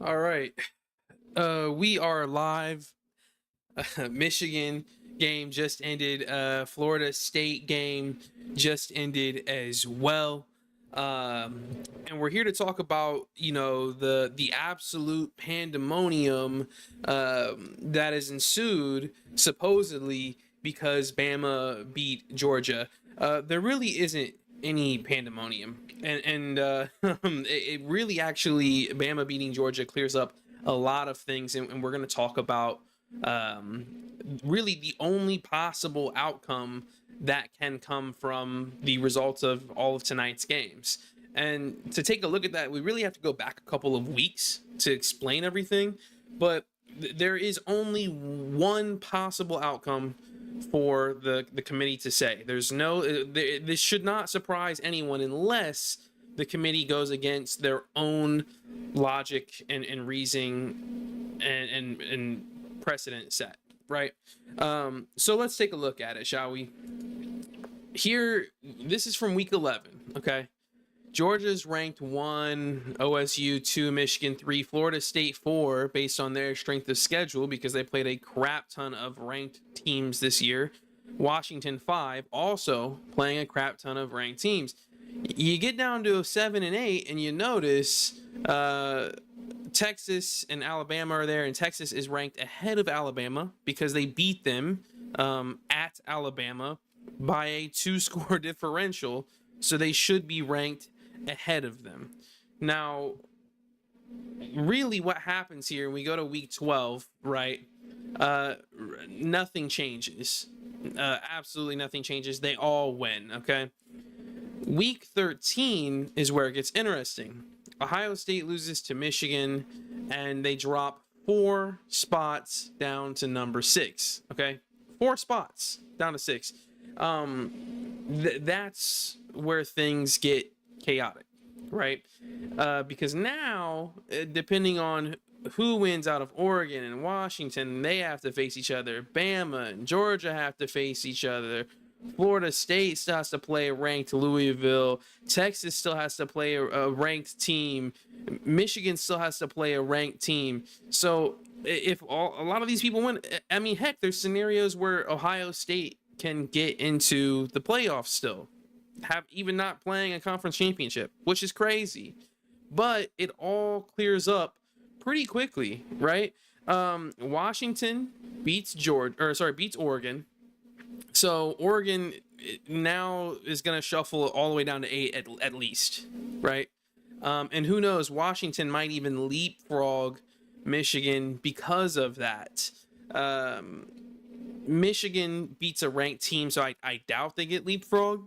All right. We are live. Michigan game just ended. Florida State game just ended as well. And we're here to talk about, the absolute pandemonium that has ensued supposedly because Bama beat Georgia. There really isn't any pandemonium, and it really actually Bama beating Georgia clears up a lot of things, and we're going to talk about um, really the only possible outcome that can come from the results of all of tonight's games. And to take a look at that, we really have to go back a couple of weeks to explain everything, but there is only one possible outcome for the committee to say. There's no this should not surprise anyone unless the committee goes against their own logic and reasoning and precedent set, right? So let's take a look at it, shall we? Here, this is from week 11, okay? Georgia's ranked 1, OSU 2, Michigan 3, Florida State 4, based on their strength of schedule because they played a crap ton of ranked teams this year. Washington 5, also playing a crap ton of ranked teams. You get down to 7 and 8, and you notice Texas and Alabama are there, and Texas is ranked ahead of Alabama because they beat them at Alabama by a 2-score differential, so they should be ranked ahead of them. Now, really what happens here, we go to week 12, right? Nothing changes. Absolutely nothing changes. They all win, okay? Week 13 is where it gets interesting. Ohio State loses to Michigan, and they drop 4 spots down to number 6, okay? 4 spots down to 6. That's where things get chaotic, right? Because now, depending on who wins out of Oregon and Washington, they have to face each other. Bama and Georgia have to face each other. Florida State still has to play a ranked Louisville. Texas still has to play a ranked team. Michigan still has to play a ranked team. So if a lot of these people win, I mean, heck, there's scenarios where Ohio State can get into the playoffs still, have even not playing a conference championship, which is crazy. But it all clears up pretty quickly, right? Washington beats Oregon. So Oregon now is going to shuffle all the way down to 8 at least, right? And who knows, Washington might even leapfrog Michigan because of that. Michigan beats a ranked team, so I doubt they get leapfrogged,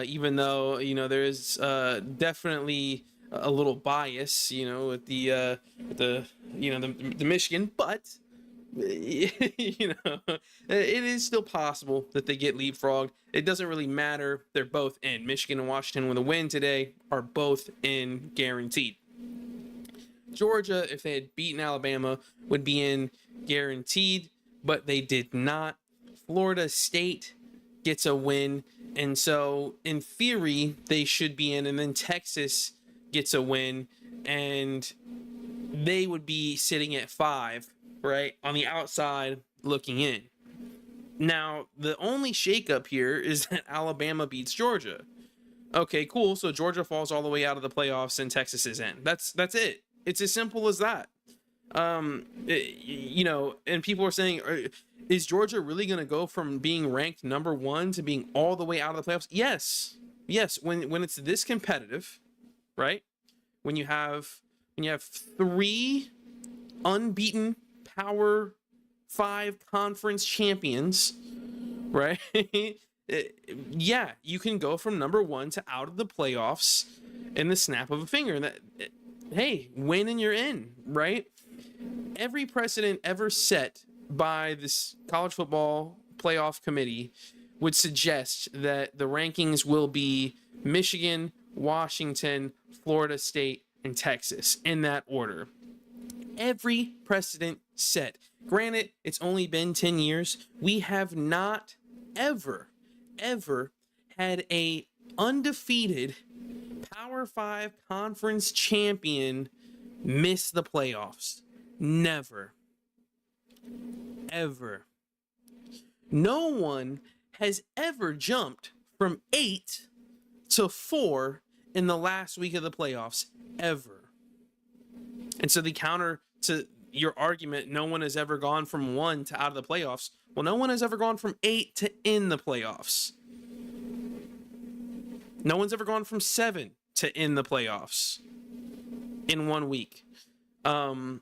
even though, there is definitely a little bias, with the Michigan, but it is still possible that they get leapfrogged. It doesn't really matter. They're both in. Michigan and Washington with a win today are both in guaranteed. Georgia, if they had beaten Alabama, would be in guaranteed, but they did not. Florida State gets a win, and so in theory they should be in, and then Texas gets a win and they would be sitting at 5, right, on the outside looking in. Now, the only shakeup here is that Alabama beats Georgia. Okay, cool. So Georgia falls all the way out of the playoffs and Texas is in. That's it. It's as simple as that. And people are saying, is Georgia really going to go from being ranked number 1 to being all the way out of the playoffs? Yes. When it's this competitive, right? When you have 3 unbeaten Power 5 conference champions, right? Yeah, you can go from number 1 to out of the playoffs in the snap of a finger. And hey, win and you're in, right? Every precedent ever set by this college football playoff committee would suggest that the rankings will be Michigan, Washington, Florida State, and Texas in that order. Every precedent set. Granted, it's only been 10 years. We have not ever had a undefeated Power 5 conference champion miss the playoffs. Never. Ever. No one has ever jumped from 8 to 4 in the last week of the playoffs. Ever. And so the counter to your argument, no one has ever gone from 1 to out of the playoffs. Well, no one has ever gone from 8 to in the playoffs. No one's ever gone from 7 to in the playoffs in 1 week. And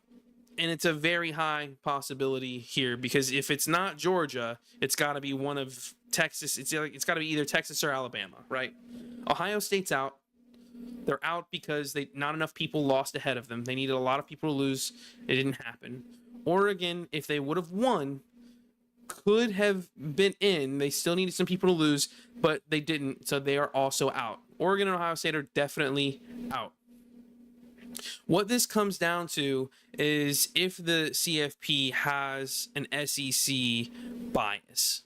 it's a very high possibility here, because if it's not Georgia, it's got to be one of Texas. It's got to be either Texas or Alabama, right? Ohio State's out. They're out because not enough people lost ahead of them. They needed a lot of people to lose. It didn't happen. Oregon, if they would have won, could have been in. They still needed some people to lose, but they didn't, so they are also out. Oregon and Ohio State are definitely out. What this comes down to is if the CFP has an SEC bias.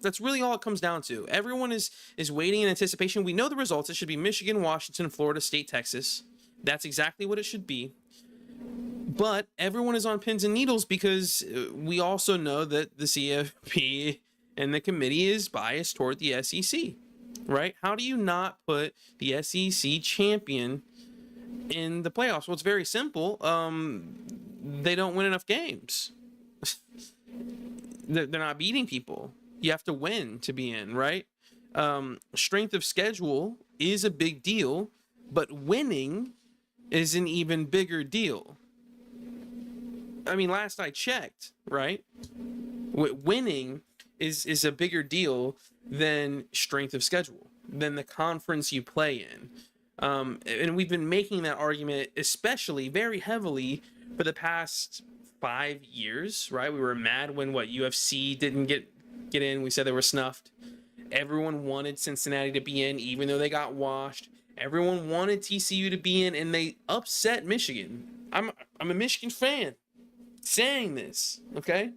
That's really all it comes down to. Everyone is waiting in anticipation. We know the results. It should be Michigan, Washington, Florida State, Texas. That's exactly what it should be. But everyone is on pins and needles because we also know that the CFP and the committee is biased toward the SEC, right? How do you not put the SEC champion in the playoffs? Well, it's very simple. They don't win enough games. They're not beating people. You have to win to be in, right? Strength of schedule is a big deal, but winning is an even bigger deal. I mean, last I checked, right? Winning is a bigger deal than strength of schedule, than the conference you play in. And we've been making that argument, especially very heavily, for the past 5 years, right? We were mad when UFC didn't get in. We said they were snuffed. Everyone wanted Cincinnati to be in, even though they got washed. Everyone wanted TCU to be in, and they upset Michigan. I'm a Michigan fan saying this, okay?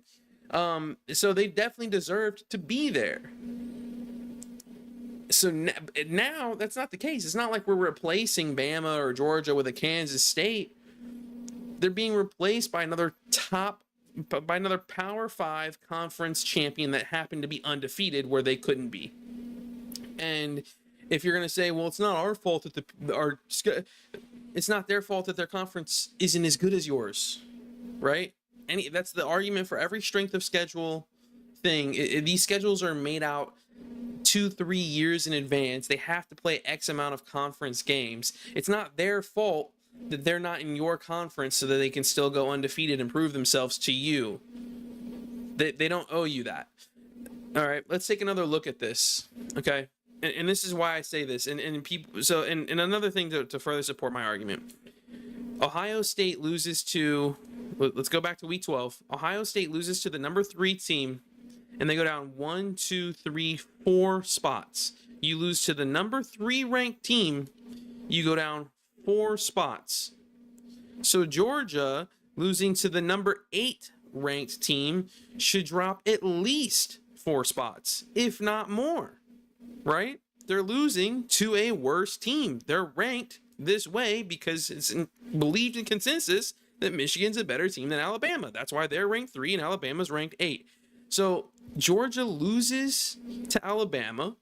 So they definitely deserved to be there. So now that's not the case. It's not like we're replacing Bama or Georgia with a Kansas State. They're being replaced by another Power 5 conference champion that happened to be undefeated where they couldn't be. And if you're going to say, well, it's not our fault that it's not their fault that their conference isn't as good as yours, right? That's the argument for every strength of schedule thing. These schedules are made out 2-3 years in advance. They have to play X amount of conference games. It's not their fault that they're not in your conference so that they can still go undefeated and prove themselves to you. They don't owe you that. All right, let's take another look at this. Okay, and this is why I say this. And people. So and another thing to further support my argument. Ohio State loses to. Let's go back to week 12. Ohio State loses to the number 3 team, and they go down 1, 2, 3, 4 spots. You lose to the number 3 ranked team, you go down 4 spots. So Georgia losing to the number 8 ranked team should drop at least 4 spots, if not more, right? They're losing to a worse team. They're ranked this way because it's believed in consensus that Michigan's a better team than Alabama. That's why they're ranked 3 and Alabama's ranked 8. So Georgia loses to Alabama.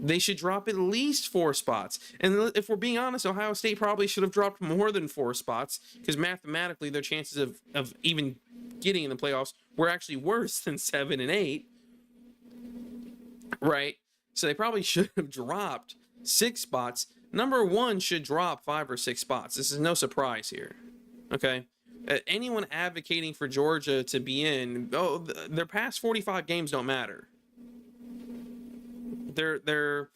They should drop at least 4 spots. And if we're being honest, Ohio State probably should have dropped more than 4 spots because mathematically their chances of even getting in the playoffs were actually worse than 7 and 8. Right? So they probably should have dropped 6 spots. Number 1 should drop 5 or 6 spots. This is no surprise here. Okay? Anyone advocating for Georgia to be in, their past 45 games don't matter. They're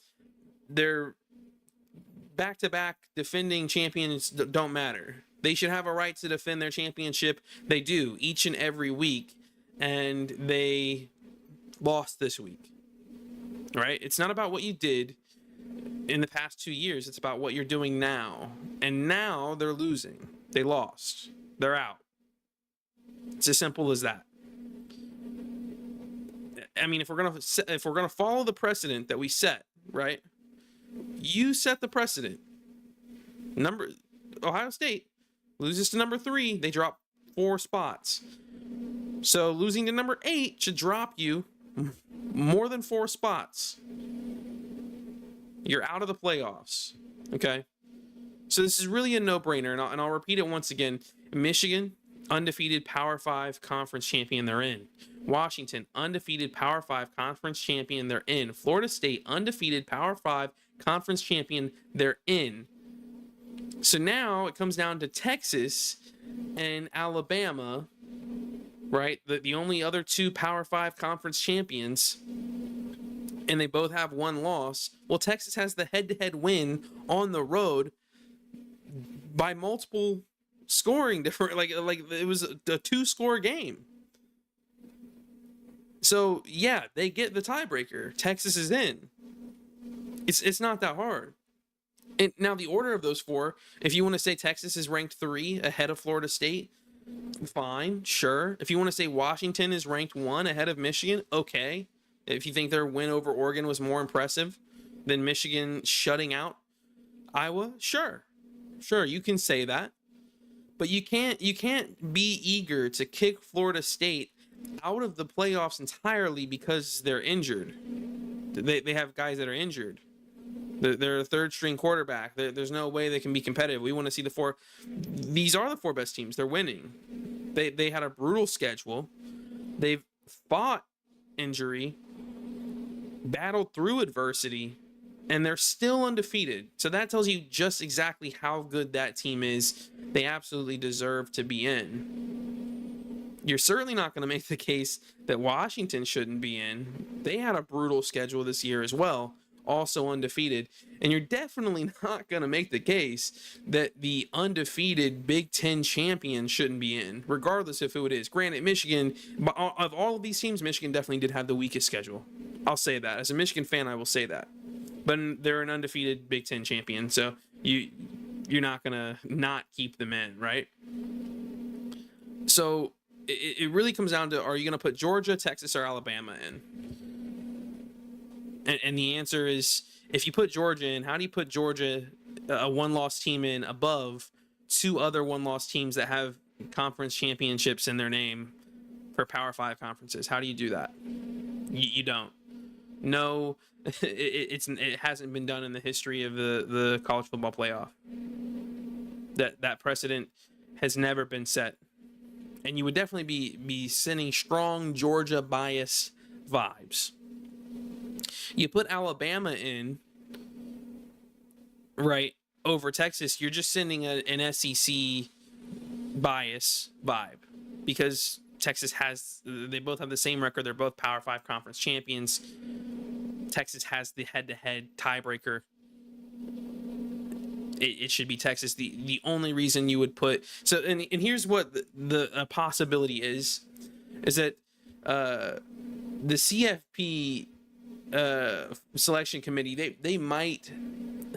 back-to-back defending champions don't matter. They should have a right to defend their championship. They do each and every week, and they lost this week. Right? It's not about what you did in the past 2 years. It's about what you're doing now. And now they're losing. They lost. They're out. It's as simple as that. I mean, if we're gonna follow the precedent that we set, right? You set the precedent. Ohio State Loses to number 3, they drop 4 spots. So losing to number 8 should drop you more than 4 spots. You're out of the playoffs. Okay. So this is really a no-brainer, and I'll repeat it once again. Michigan, undefeated Power 5 conference champion, they're in. Washington, undefeated Power 5 conference champion, they're in. Florida State, undefeated Power 5 conference champion, they're in. So now it comes down to Texas and Alabama, right? The only other 2 Power 5 conference champions, and they both have 1 loss. Well, Texas has the head-to-head win on the road by multiple scoring different, like it was a 2-score game. So yeah, they get the tiebreaker. Texas is in. It's not that hard. And now the order of those 4, if you want to say Texas is ranked 3 ahead of Florida State, fine, sure. If you want to say Washington is ranked 1 ahead of Michigan, okay. If you think their win over Oregon was more impressive than Michigan shutting out Iowa, sure, you can say that. But you can't be eager to kick Florida State out of the playoffs entirely because they're injured. They have guys that are injured. They're a 3rd-string quarterback. There's no way they can be competitive. We want to see the 4. These are the 4 best teams. They're winning. They had a brutal schedule. They've fought injury, battled through adversity, and they're still undefeated. So that tells you just exactly how good that team is. They absolutely deserve to be in. You're certainly not going to make the case that Washington shouldn't be in. They had a brutal schedule this year as well, also undefeated. And you're definitely not going to make the case that the undefeated Big Ten champion shouldn't be in, regardless of who it is. Granted, Michigan, of all of these teams, Michigan definitely did have the weakest schedule. I'll say that. As a Michigan fan, I will say that. But they're an undefeated Big Ten champion, so you're not going to not keep them in, right? So it really comes down to, are you going to put Georgia, Texas, or Alabama in? And the answer is, if you put Georgia in, how do you put Georgia, a 1-loss team, in above 2 other 1-loss teams that have conference championships in their name for Power 5 conferences? How do you do that? You don't. No, it hasn't been done in the history of the college football playoff. That precedent has never been set. And you would definitely be sending strong Georgia bias vibes. You put Alabama in, right, over Texas, you're just sending an SEC bias vibe, because Texas they both have the same record. They're both Power 5 conference champions. Texas has the head-to-head tiebreaker. It should be Texas. The only reason you would put, so and here's what the possibility is that the CFP selection committee, they might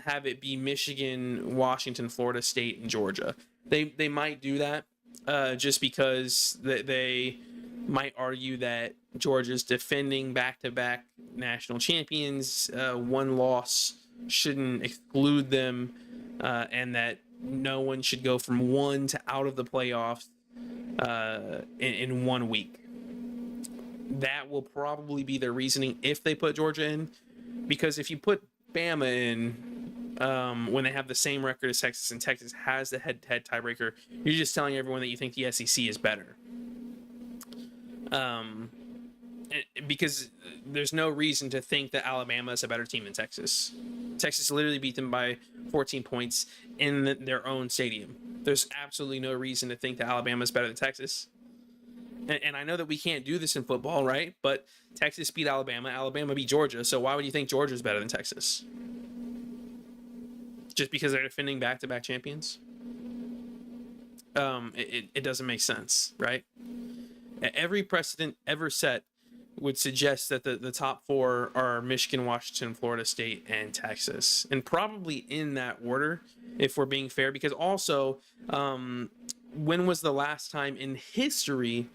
have it be Michigan, Washington, Florida State, and Georgia. They might do that just because they might argue that Georgia's defending back-to-back national champions. 1 loss shouldn't exclude them, and that no one should go from 1 to out of the playoffs in 1 week. That will probably be their reasoning if they put Georgia in, because if you put Bama in when they have the same record as Texas, and Texas has the head-to-head tiebreaker, you're just telling everyone that you think the SEC is better. Because there's no reason to think that Alabama is a better team than Texas. Texas literally beat them by 14 points in their own stadium. There's absolutely no reason to think that Alabama is better than Texas. And I know that we can't do this in football, right? But Texas beat Alabama. Alabama beat Georgia. So why would you think Georgia is better than Texas? Just because they're defending back-to-back champions? It doesn't make sense, right? Every precedent ever set would suggest that the top 4 are Michigan, Washington, Florida State, and Texas. And probably in that order, if we're being fair. Because also, when was the last time in history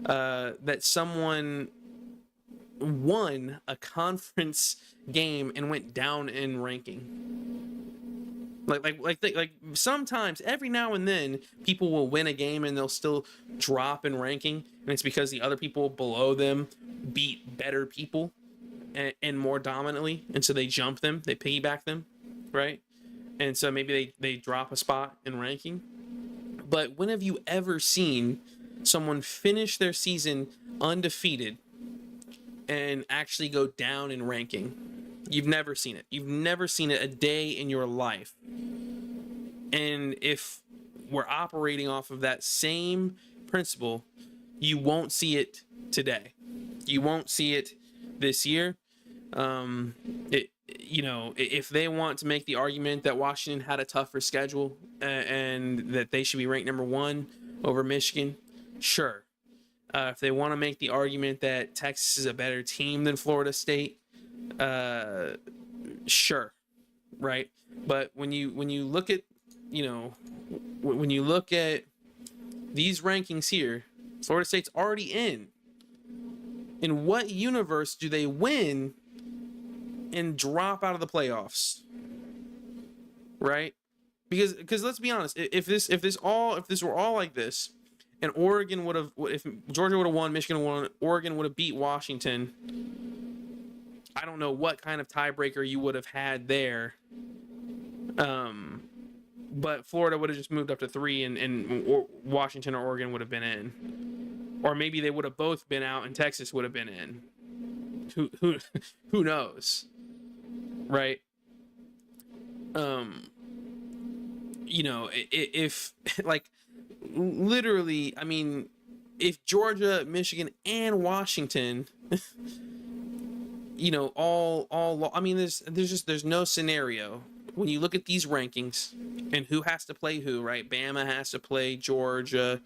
that someone won a conference game and went down in ranking? Like sometimes every now and then people will win a game and they'll still drop in ranking, and it's because the other people below them beat better people and more dominantly, and so they jump them, they piggyback them, right? And so maybe they drop a spot in ranking. But when have you ever seen someone finish their season undefeated and actually go down in ranking? You've never seen it. You've never seen it a day in your life. And if we're operating off of that same principle, you won't see it today. You won't see it this year. If they want to make the argument that Washington had a tougher schedule and that they should be ranked number 1 over Michigan, sure. If they want to make the argument that Texas is a better team than Florida State, sure, right? But when you look at when you look at these rankings here, Florida State's already in. In what universe do they win and drop out of the playoffs? Right? Because let's be honest, if this were all like this, and Oregon would have, if Georgia would have won, Michigan won, Oregon would have beat Washington, I don't know what kind of tiebreaker you would have had there. But Florida would have just moved up to 3, and Washington or Oregon would have been in, or maybe they would have both been out and Texas would have been in. Who knows, right? If like literally, I mean, if Georgia, Michigan, and Washington, I mean, there's no scenario when you look at these rankings and who has to play who, right? Bama has to play Georgia,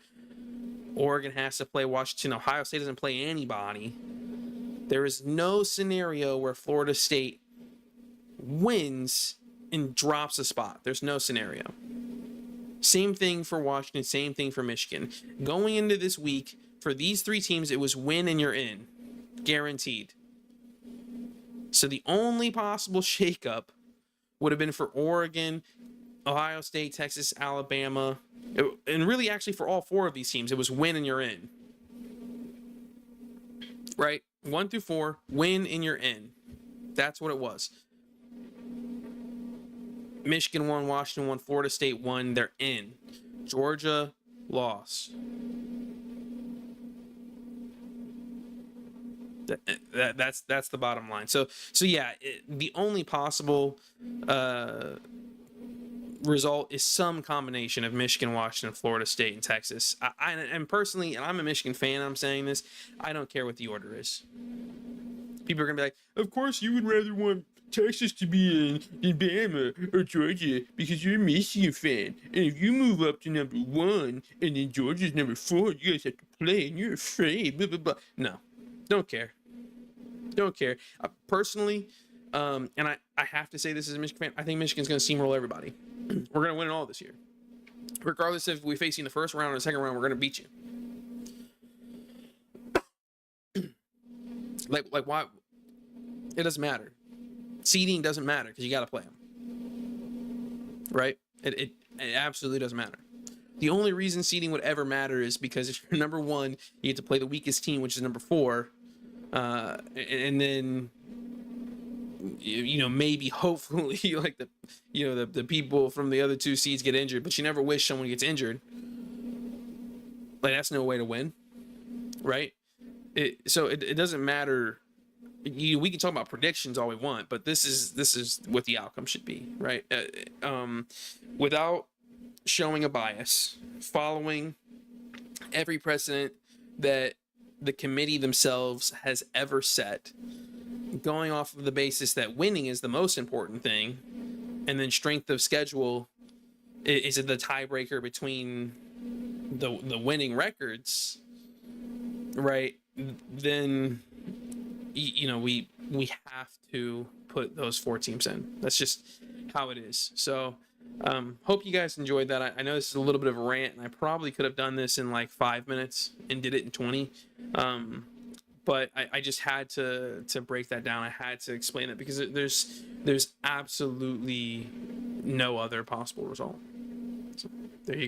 Oregon has to play Washington, Ohio State doesn't play anybody. There is no scenario where Florida State wins and drops a spot. There's no scenario. Same thing for Washington, same thing for Michigan. Going into this week, for these 3 teams, it was win and you're in. Guaranteed. So the only possible shakeup would have been for Oregon, Ohio State, Texas, Alabama, and really actually for all 4 of these teams, it was win and you're in. Right? 1 through 4, win and you're in. That's what it was. Michigan won, Washington won, Florida State won, they're in. Georgia lost. That's the bottom line. So yeah, the only possible result is some combination of Michigan, Washington, Florida State, and Texas. And personally, and I'm a Michigan fan, I'm saying this, I don't care what the order is. People are gonna be like, of course you would rather want Texas to be in Bama or Georgia because you're a Michigan fan, and if you move up to number 1 and then Georgia's number 4, you guys have to play and you're afraid, blah blah blah. No, don't care. Personally, and I have to say this as a Michigan fan, I think Michigan's going to steamroll everybody. We're going to win it all this year. Regardless if we face you in the first round or the second round, we're going to beat you. like why? It doesn't matter. Seeding doesn't matter because you got to play them. Right? It absolutely doesn't matter. The only reason seeding would ever matter is because if you're number 1, you get to play the weakest team, which is number 4. And then maybe hopefully like the people from the other 2 seeds get injured, but you never wish someone gets injured. Like that's no way to win, right? So it doesn't matter. We can talk about predictions all we want, but this is what the outcome should be, right? Without showing a bias, following every precedent that the committee themselves has ever set, going off of the basis that winning is the most important thing, and then strength of schedule is the tiebreaker between the winning records, right? Then we have to put those 4 teams in. That's just how it is. So hope you guys enjoyed that. I know this is a little bit of a rant, and I probably could have done this in like 5 minutes and did it in 20. But I just had to break that down. I had to explain it because there's absolutely no other possible result. So there you go.